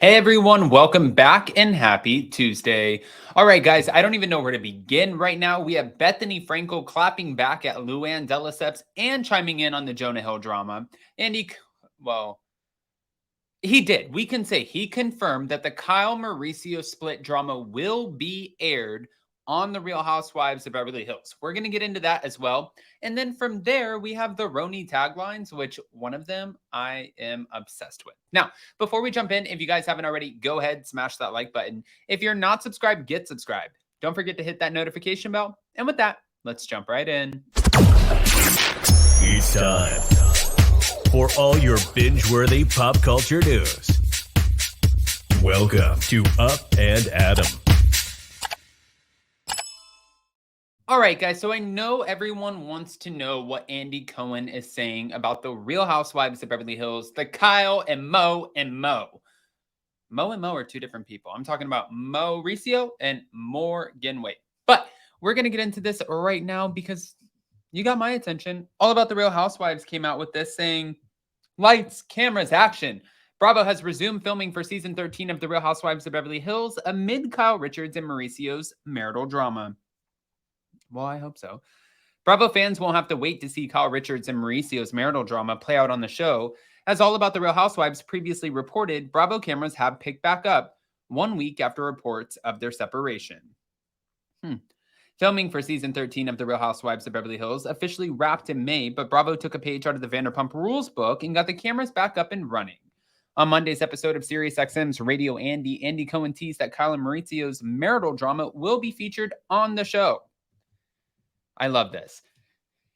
Hey everyone, welcome back and happy Tuesday. All right, guys, I don't even know where to begin right now. We have Bethany Frankel clapping back at Luann de Lesseps and chiming in on the Jonah Hill drama. And well, he did. We can say he confirmed that the Kyle Mauricio split drama will be aired on the Real Housewives of Beverly Hills. We're going to get into that as well. And then from there, we have the Roni taglines, which one of them I am obsessed with. Now, before we jump in, if you guys haven't already, go ahead, smash that like button. If you're not subscribed, get subscribed. Don't forget to hit that notification bell. And with that, let's jump right in. It's time for all your binge-worthy pop culture news. Welcome to Up and Adam. All right, guys, so I know everyone wants to know what Andy Cohen is saying about the Real Housewives of Beverly Hills, the Kyle and Mo and Mo. Mo and Mo are two different people. I'm talking about Mauricio and Morgan Wade. But we're going to get into this right now because you got my attention. All About the Real Housewives came out with this saying, lights, cameras, action. Bravo has resumed filming for season 13 of The Real Housewives of Beverly Hills amid Kyle Richards and Mauricio's marital drama. Well, I hope so. Bravo fans won't have to wait to see Kyle Richards and Mauricio's marital drama play out on the show. As All About the Real Housewives previously reported, Bravo cameras have picked back up 1 week after reports of their separation. Filming for season 13 of The Real Housewives of Beverly Hills officially wrapped in May, but Bravo took a page out of the Vanderpump Rules book and got the cameras back up and running. On Monday's episode of SiriusXM's Radio Andy Cohen teased that Kyle and Mauricio's marital drama will be featured on the show. I love this.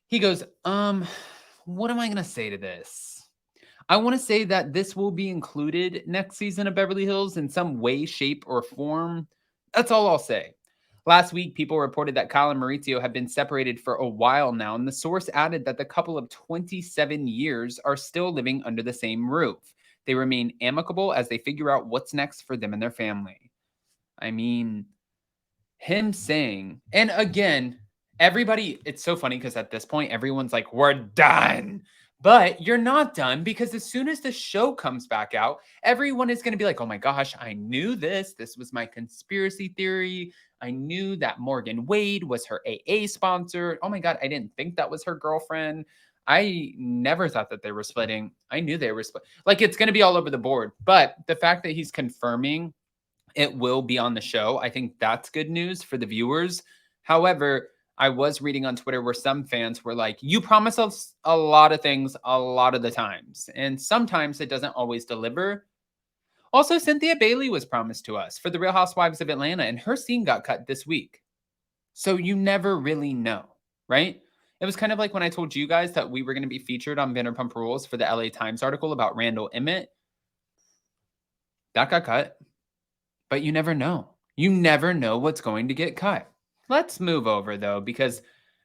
He goes, what am I going to say to this? I want to say that this will be included next season of Beverly Hills in some way, shape, or form. That's all I'll say. Last week, people reported that Kyle and Mauricio have been separated for a while now, and the source added that the couple of 27 years are still living under the same roof. They remain amicable as they figure out what's next for them and their family. I mean, him saying, and again, everybody, it's so funny because at this point, everyone's like, we're done. But you're not done because as soon as the show comes back out, everyone is going to be like, oh my gosh, I knew this. This was my conspiracy theory. I knew that Morgan Wade was her AA sponsor. Oh my God, I didn't think that was her girlfriend. I never thought that they were splitting. I knew they were split. Like, it's going to be all over the board. But the fact that he's confirming it will be on the show, I think that's good news for the viewers. However, I was reading on Twitter where some fans were like, you promise us a lot of things a lot of the times. And sometimes it doesn't always deliver. Also, Cynthia Bailey was promised to us for The Real Housewives of Atlanta, and her scene got cut this week. So you never really know, right? It was kind of like when I told you guys that we were going to be featured on Vanderpump Rules for the LA Times article about Randall Emmett. That got cut. But you never know. You never know what's going to get cut. Let's move over, though, because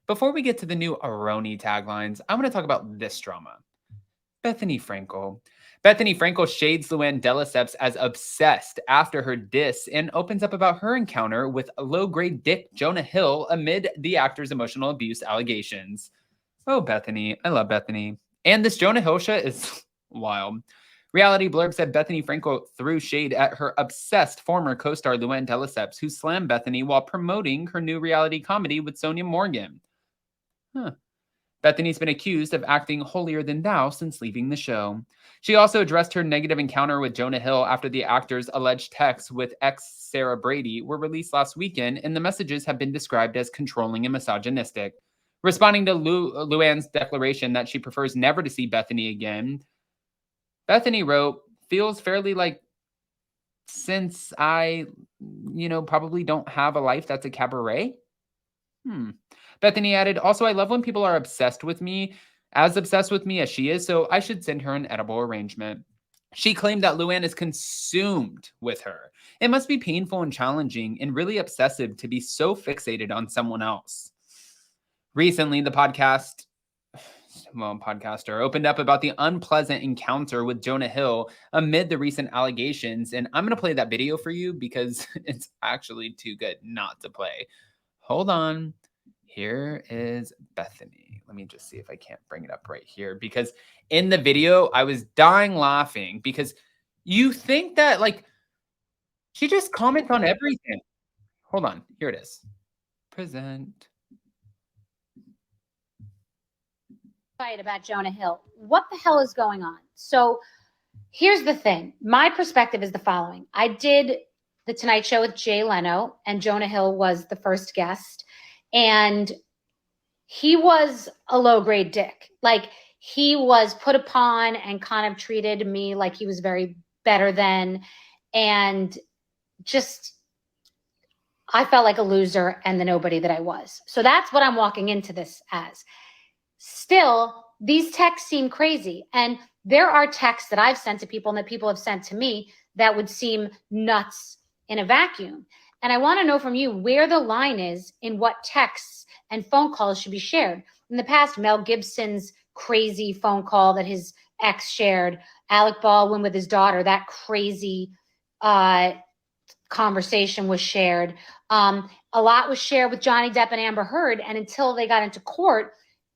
before we get to the new Roni taglines, I want to talk about this drama. Bethany Frankel. Bethany Frankel shades Luann de Lesseps as obsessed after her diss and opens up about her encounter with low-grade dick Jonah Hill amid the actor's emotional abuse allegations. Oh, Bethany. I love Bethany. And this Jonah Hill shit is wild. Reality Blurb said Bethany Frankel threw shade at her obsessed former co-star Luann de Lesseps, who slammed Bethany while promoting her new reality comedy with Sonia Morgan. Bethany's been accused of acting holier than thou since leaving the show. She also addressed her negative encounter with Jonah Hill after the actor's alleged texts with ex Sarah Brady were released last weekend, and the messages have been described as controlling and misogynistic. Responding to Luann's declaration that she prefers never to see Bethany again, Bethany wrote, feels fairly like since I, probably don't have a life that's a cabaret. Bethany added, also, I love when people are obsessed with me as she is, so I should send her an edible arrangement. She claimed that Luann is consumed with her. It must be painful and challenging and really obsessive to be so fixated on someone else. Recently, the podcaster opened up about the unpleasant encounter with Jonah Hill amid the recent allegations. And I'm going to play that video for you because it's actually too good not to play. Hold on. Here is Bethany. Let me just see if I can't bring it up right here, because in the video, I was dying laughing because you think that, like, She just comments on everything. Hold on. Here it is. Present. Fight about Jonah Hill. What the hell is going on? So here's the thing. My perspective is the following. I did the Tonight Show with Jay Leno, and Jonah Hill was the first guest. And he was a low-grade dick. Like, he was put upon and kind of treated me like he was very better than, and just, I felt like a loser and the nobody that I was. So that's what I'm walking into this as. Still, these texts seem crazy. And there are texts that I've sent to people and that people have sent to me that would seem nuts in a vacuum. And I want to know from you where the line is in what texts and phone calls should be shared. In the past, Mel Gibson's crazy phone call that his ex shared, Alec Baldwin with his daughter, that crazy conversation was shared. A lot was shared with Johnny Depp and Amber Heard. And until they got into court,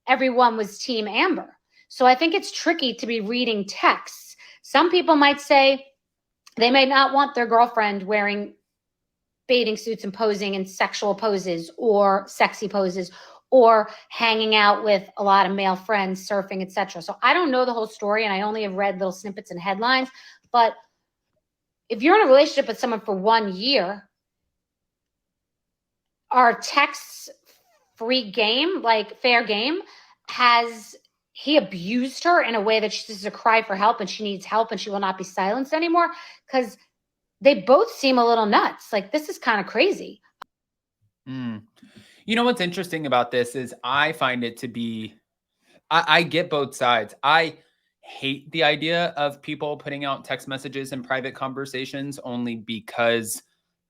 everyone was Team Amber. So I think it's tricky to be reading texts. Some people might say they may not want their girlfriend wearing bathing suits and posing in sexual poses or sexy poses or hanging out with a lot of male friends, surfing, etc. So I don't know the whole story, and I only have read little snippets and headlines. But if you're in a relationship with someone for 1 year, are texts free game, like fair game? Has he abused her in a way that she's a cry for help and she needs help and she will not be silenced anymore? Because they both seem a little nuts. Like, this is kind of crazy. You know what's interesting about this is I find it to be, I get both sides. I hate the idea of people putting out text messages in private conversations only because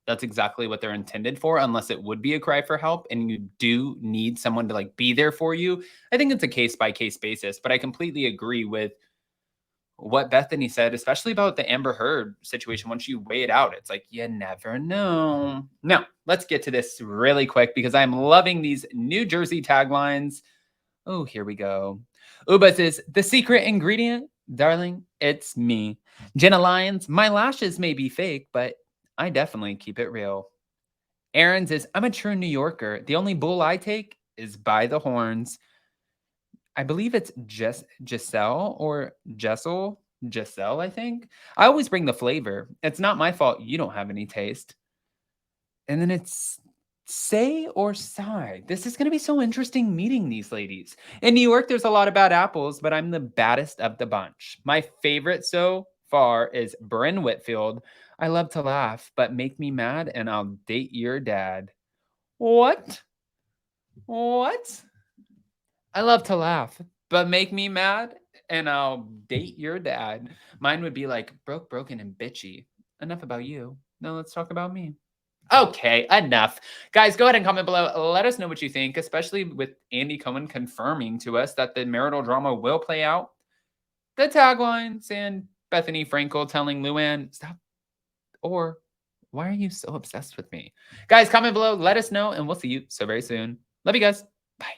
that's exactly what they're intended for, unless it would be a cry for help and you do need someone to like be there for you. I think it's a case by case basis, but I completely agree with what Bethany said, especially about the Amber Heard situation. Once you weigh it out, it's like, you never know. Now, let's get to this really quick because I'm loving these New Jersey taglines. Oh, here we go. Uba says, the secret ingredient, darling, it's me. Jenna Lyons, my lashes may be fake, but I definitely keep it real. Aaron says, I'm a true New Yorker. The only bull I take is by the horns. I believe it's Giselle or Giselle, I think. I always bring the flavor. It's not my fault you don't have any taste. And then it's Say or Sigh. This is going to be so interesting meeting these ladies. In New York, there's a lot of bad apples, but I'm the baddest of the bunch. My favorite so far is Bryn Whitfield. I love to laugh, but make me mad and I'll date your dad. What? I love to laugh, but make me mad and I'll date your dad. Mine would be like broken and bitchy. Enough about you. Now let's talk about me. Okay, enough. Guys, go ahead and comment below. Let us know what you think, especially with Andy Cohen confirming to us that the marital drama will play out. The taglines and Bethany Frankel telling Luann, stop. Or why are you so obsessed with me? Guys, comment below. Let us know, and we'll see you so very soon. Love you guys. Bye.